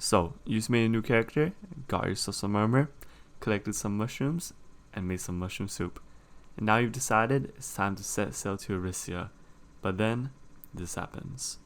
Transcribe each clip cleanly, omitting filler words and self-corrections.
So, you just made a new character, got yourself some armor, collected some mushrooms, and made some mushroom soup. And now you've decided it's time to set sail to Arisia. But then, this happens.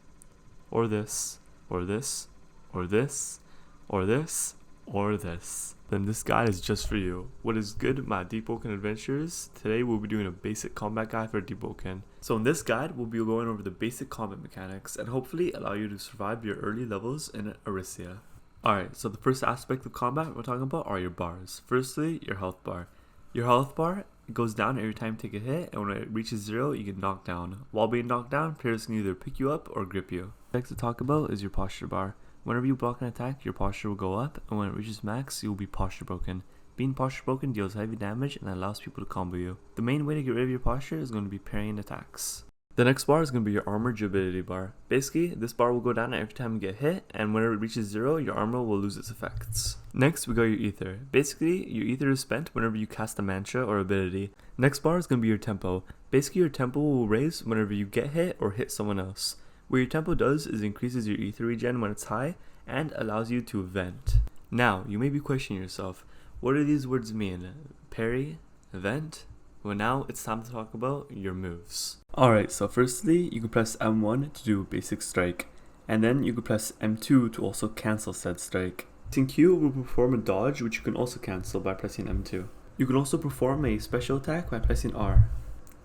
Or this, or this, or this, or this, or this. Then this guide is just for you. What is good, my Deepwoken adventures? Today we'll be doing a basic combat guide for Deepwoken. So in this guide, we'll be going over the basic combat mechanics and hopefully allow you to survive your early levels in Arisia. Alright, so the first aspect of combat we're talking about are your bars. Firstly, your health bar. Your health bar goes down every time you take a hit, and when it reaches 0, you get knocked down. While being knocked down, players can either pick you up or grip you. Next to talk about is your posture bar. Whenever you block an attack, your posture will go up, and when it reaches max, you will be posture broken. Being posture broken deals heavy damage and allows people to combo you. The main way to get rid of your posture is going to be parrying attacks. The next bar is going to be your armor durability bar. Basically, this bar will go down every time you get hit, and whenever it reaches 0, your armor will lose its effects. Next, we got your ether. Basically, your ether is spent whenever you cast a mantra or ability. Next bar is going to be your tempo. Basically, your tempo will raise whenever you get hit or hit someone else. What your tempo does is increases your ether regen when it's high and allows you to vent. Now, you may be questioning yourself, what do these words mean? Parry? Vent? Well, now it's time to talk about your moves. Alright, so firstly, you can press M1 to do a basic strike, and then you can press M2 to also cancel said strike. Pressing Q will perform a dodge, which you can also cancel by pressing M2. You can also perform a special attack by pressing R.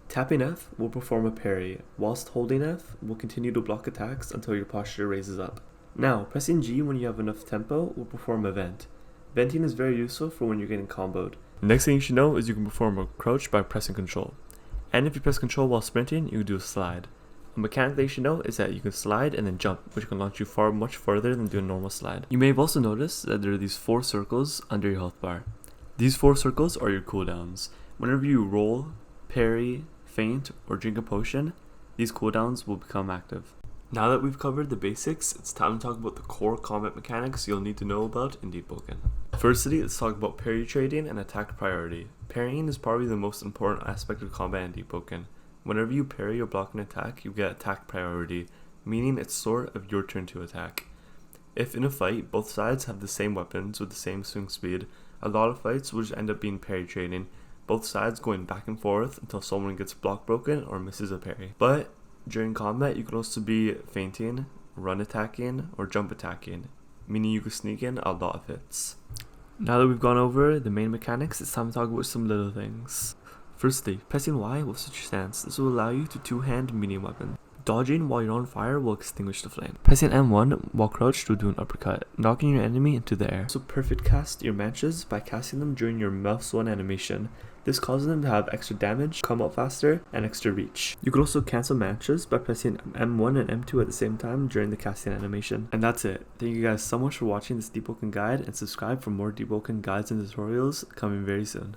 Tapping F will perform a parry, whilst holding F will continue to block attacks until your posture raises up. Now, pressing G when you have enough tempo will perform a vent. Venting is very useful for when you're getting comboed. The next thing you should know is you can perform a crouch by pressing Control. And if you press Control while sprinting, you can do a slide. A mechanic that you should know is that you can slide and then jump, which can launch you much further than doing a normal slide. You may have also noticed that there are these 4 circles under your health bar. These 4 circles are your cooldowns. Whenever you roll, parry, feint, or drink a potion, these cooldowns will become active. Now that we've covered the basics, it's time to talk about the core combat mechanics you'll need to know about in Deepwoken. Firstly, let's talk about parry trading and attack priority. Parrying is probably the most important aspect of combat in Deepwoken. Whenever you parry or block an attack, you get attack priority, meaning it's sort of your turn to attack. If in a fight, both sides have the same weapons with the same swing speed, a lot of fights will just end up being parry trading, both sides going back and forth until someone gets block broken or misses a parry. But during combat, you can also be feinting, run attacking, or jump attacking, meaning you can sneak in a lot of hits. Now that we've gone over the main mechanics, it's time to talk about some little things. Firstly, pressing Y will switch your stance. This will allow you to two-hand medium weapon. Dodging while you're on fire will extinguish the flame. Pressing M1 while crouched will do an uppercut, knocking your enemy into the air. Also perfect cast your mantras by casting them during your mouse 1 animation. This causes them to have extra damage, come up faster, and extra reach. You can also cancel mantras by pressing M1 and M2 at the same time during the casting animation. And that's it. Thank you guys so much for watching this Deepwoken guide, and subscribe for more Deepwoken guides and tutorials coming very soon.